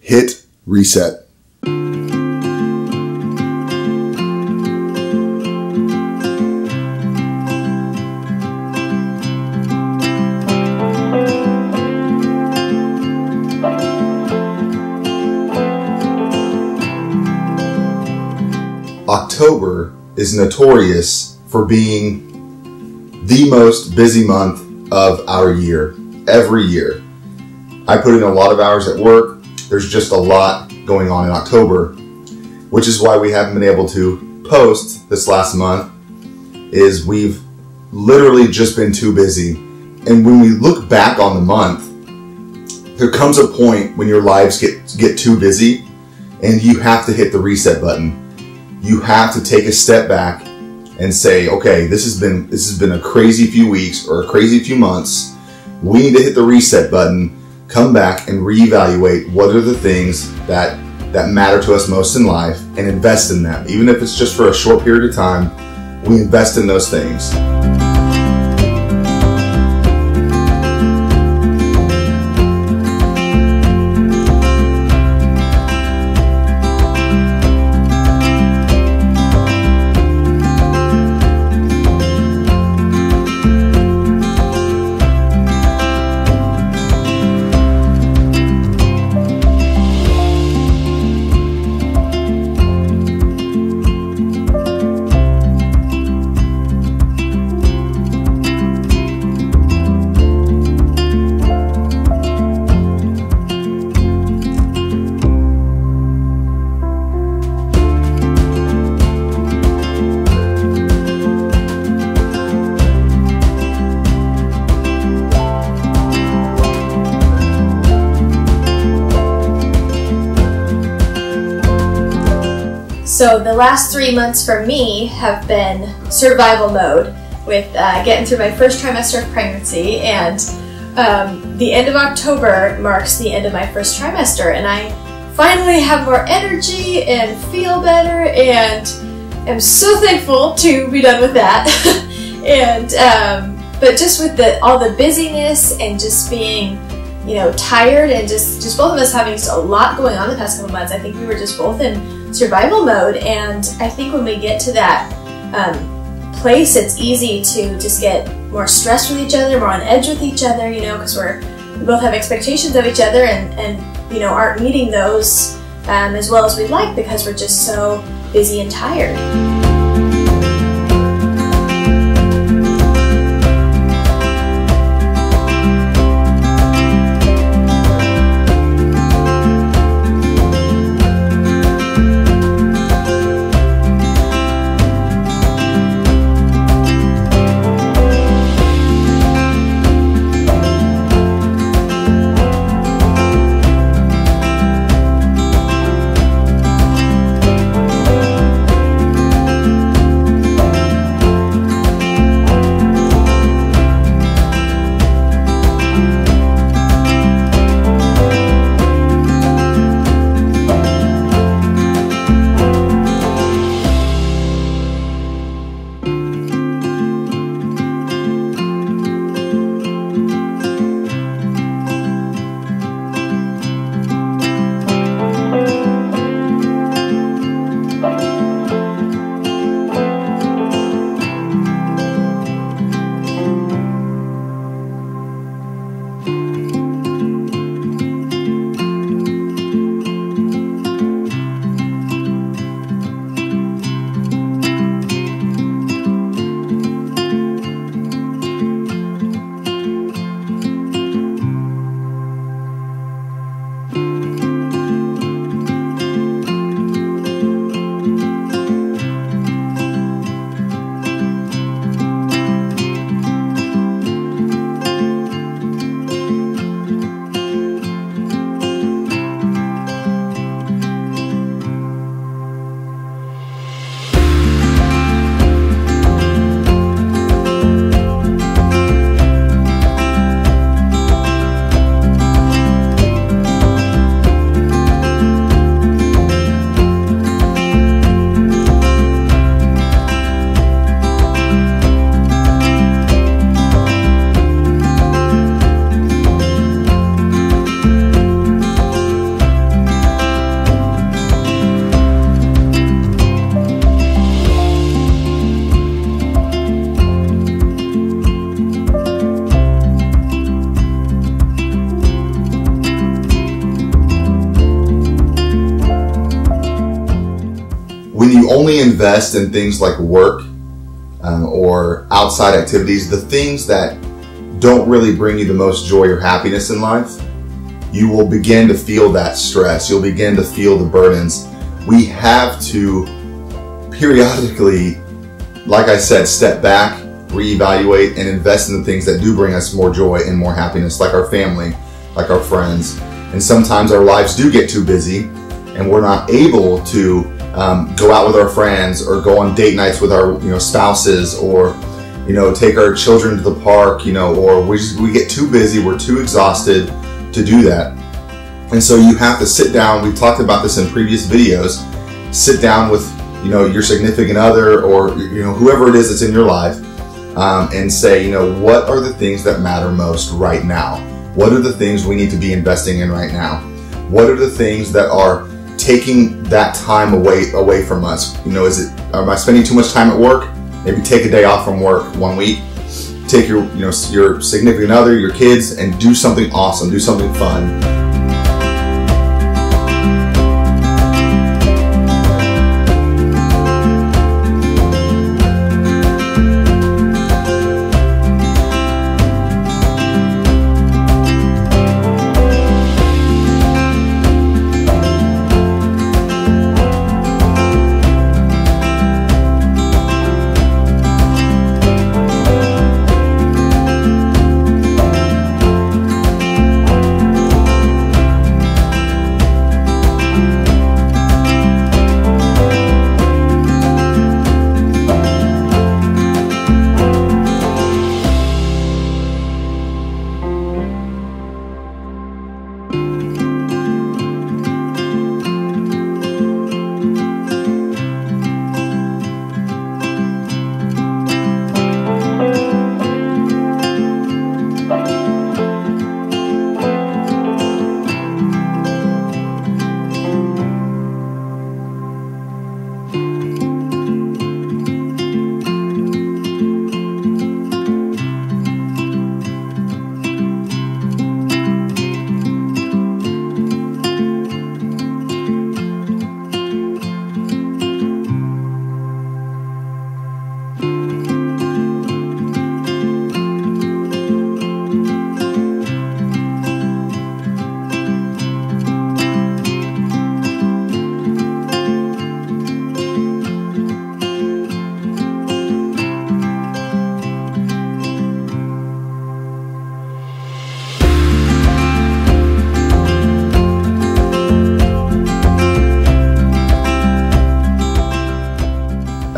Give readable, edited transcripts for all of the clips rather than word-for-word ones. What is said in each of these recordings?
hit reset. October is notorious for being the most busy month of our year, every year. I put in a lot of hours at work. There's just a lot going on in October, which is why we haven't been able to post this last month, is we've literally just been too busy. And when we look back on the month, there comes a point when your lives get too busy and you have to hit the reset button. You have to take a step back and say, okay, this has been a crazy few weeks or a crazy few months. We need to hit the reset button, come back and reevaluate what are the things that matter to us most in life and invest in them. Even if it's just for a short period of time, we invest in those things. So the last 3 months for me have been survival mode with getting through my first trimester of pregnancy, and the end of October marks the end of my first trimester, and I finally have more energy and feel better and am so thankful to be done with that. And but just with all the busyness and just being, you know, tired, and just both of us having a lot going on the past couple months, I think we were just both in survival mode. And I think when we get to that place, it's easy to just get more stressed with each other, more on edge with each other, you know, because we both have expectations of each other and you know, aren't meeting those as well as we'd like because we're just so busy and tired. when you only invest in things like work or outside activities, the things that don't really bring you the most joy or happiness in life, you will begin to feel that stress. You'll begin to feel the burdens. We have to periodically, like I said, step back, reevaluate, and invest in the things that do bring us more joy and more happiness, like our family, like our friends. And sometimes our lives do get too busy and we're not able to go out with our friends or go on date nights with our spouses, or take our children to the park, or we get too busy, we're too exhausted to do that. And so you have to sit down. We've talked about this in previous videos. Sit down with your significant other, or whoever it is that's in your life, and say, what are the things that matter most right now? What are the things we need to be investing in right now? What are the things that are taking that time away from us? Am I spending too much time at work? Maybe take a day off from work 1 week. Take your significant other, your kids, and do something awesome. Do something fun.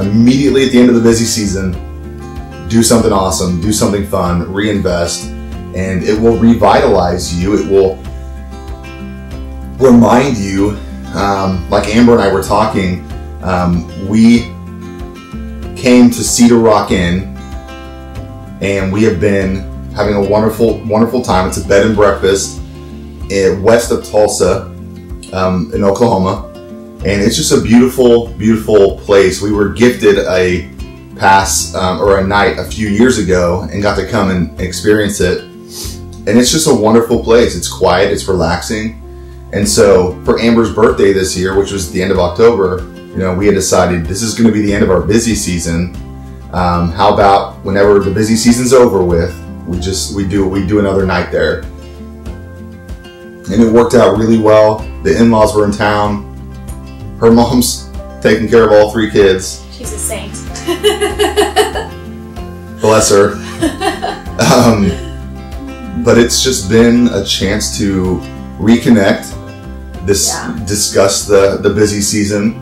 Immediately at the end of the busy season, do something awesome, do something fun, reinvest, and it will revitalize you. It will remind you, like Amber and I were talking, we came to Cedar Rock Inn, and we have been having a wonderful time. It's a bed and breakfast west of Tulsa in Oklahoma. And it's just a beautiful place. We were gifted a pass or a night a few years ago and got to come and experience it. And it's just a wonderful place. It's quiet, it's relaxing. And so for Amber's birthday this year, which was the end of October, we had decided this is gonna be the end of our busy season. How about whenever the busy season's over with, we do another night there. And it worked out really well. The in-laws were in town. Her mom's taking care of all 3 kids. She's a saint. Bless her. But it's just been a chance to reconnect, discuss the busy season.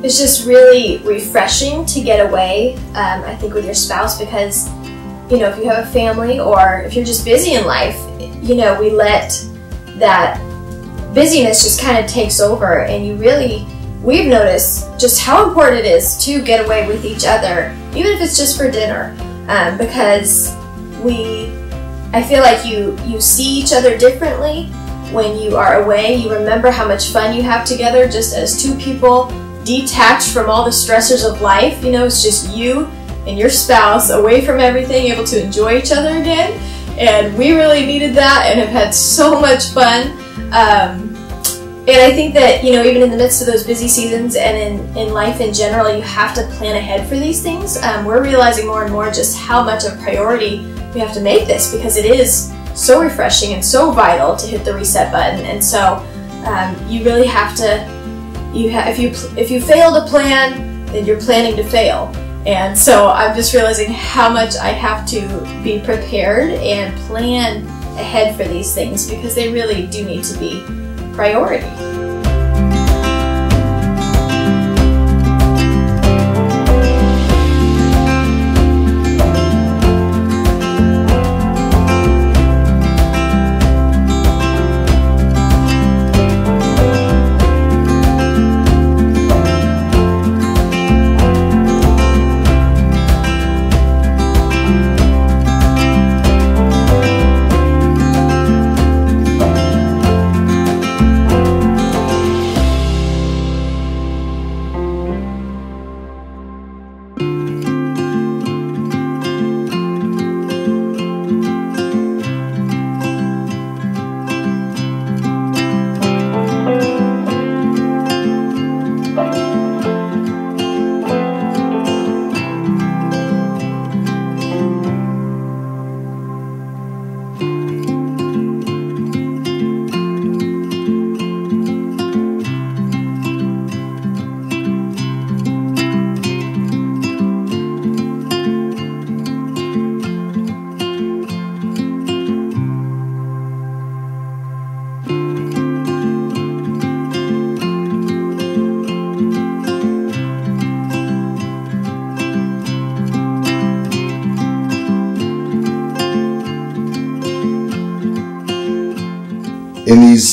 it's just really refreshing to get away, I think, with your spouse, because, you know, if you have a family or if you're just busy in life, you know, we let that busyness just kind of takes over, and we've noticed just how important it is to get away with each other, even if it's just for dinner, because I feel like you see each other differently when you are away. You remember how much fun you have together just as two people detached from all the stressors of life. You know, it's just you and your spouse away from everything, able to enjoy each other again. And we really needed that and have had so much fun. And I think that, you know, even in the midst of those busy seasons and in life in general, you have to plan ahead for these things. We're realizing more and more just how much of a priority we have to make this, because it is so refreshing and so vital to hit the reset button. And so you really have to, if you fail to plan, then you're planning to fail. And so I'm just realizing how much I have to be prepared and plan ahead for these things, because they really do need to be priority.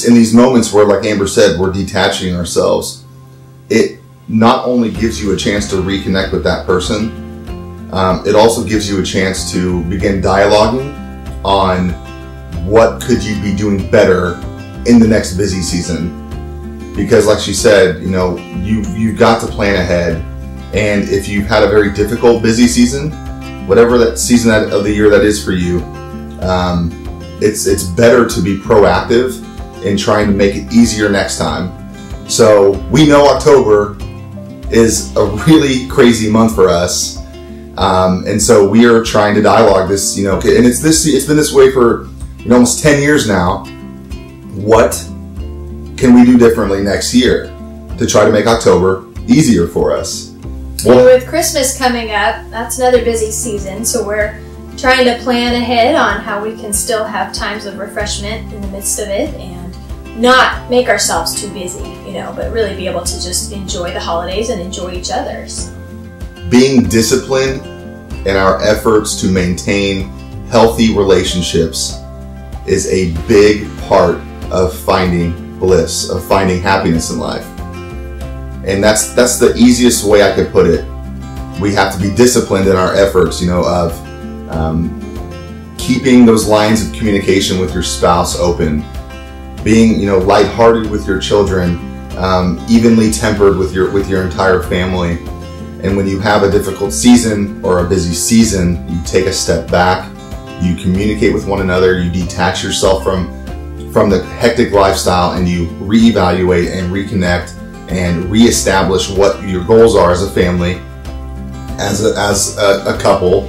In these moments where, like Amber said, we're detaching ourselves, it not only gives you a chance to reconnect with that person, it also gives you a chance to begin dialoguing on what could you be doing better in the next busy season. Because like she said, you know, you've got to plan ahead, and if you've had a very difficult busy season, whatever that season of the year that is for you, it's better to be proactive in trying to make it easier next time. So we know October is a really crazy month for us, and so we are trying to dialogue this, you know, and it's been this way for, you know, almost 10 years now. What can we do differently next year to try to make October easier for us? Well, with Christmas coming up, that's another busy season, so we're trying to plan ahead on how we can still have times of refreshment in the midst of it and not make ourselves too busy, you know, but really be able to just enjoy the holidays and enjoy each other's. Being disciplined in our efforts to maintain healthy relationships is a big part of finding bliss, of finding happiness in life. And that's the easiest way I could put it. We have to be disciplined in our efforts, you know, of keeping those lines of communication with your spouse open, being, you know, lighthearted with your children, evenly tempered with your entire family. And when you have a difficult season or a busy season, you take a step back, you communicate with one another, you detach yourself from the hectic lifestyle, and you reevaluate and reconnect and reestablish what your goals are as a family, as a couple,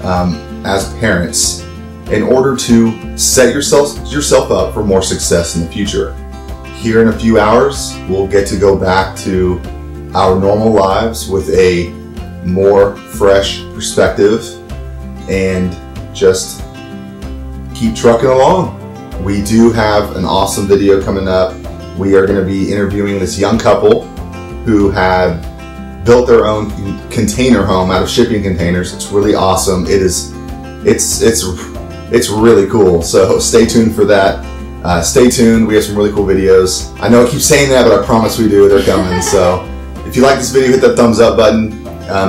as parents, in order to set yourself up for more success in the future. Here in a few hours, we'll get to go back to our normal lives with a more fresh perspective and just keep trucking along. We do have an awesome video coming up. We are going to be interviewing this young couple who had built their own container home out of shipping containers. It's really awesome. It's really cool. So stay tuned for that. Stay tuned. We have some really cool videos. I know I keep saying that, but I promise we do. They're coming. So if you like this video, hit that thumbs up button.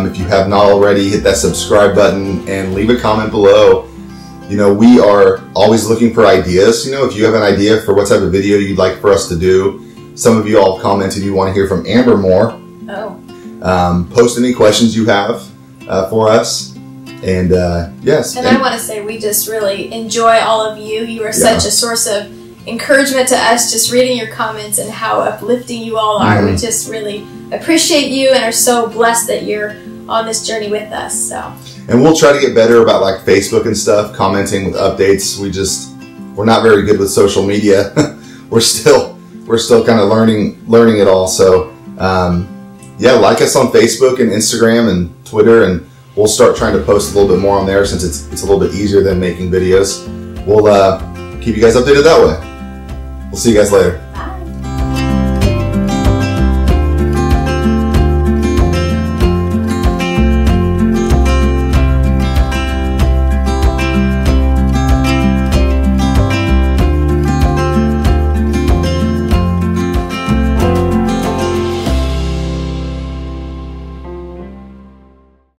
If you have not already, hit that subscribe button and leave a comment below. You know, we are always looking for ideas. You know, if you have an idea for what type of video you'd like for us to do, some of you all commented you want to hear from Amber more. Oh. Post any questions you have for us. And yes. And I want to say we just really enjoy all of you. You are such a source of encouragement to us, just reading your comments and how uplifting you all are. We just really appreciate you and are so blessed that you're on this journey with us. So. And we'll try to get better about like Facebook and stuff, commenting with updates. We're not very good with social media. we're still kind of learning it all. So yeah, like us on Facebook and Instagram and Twitter, and we'll start trying to post a little bit more on there since it's a little bit easier than making videos. We'll keep you guys updated that way. We'll see you guys later.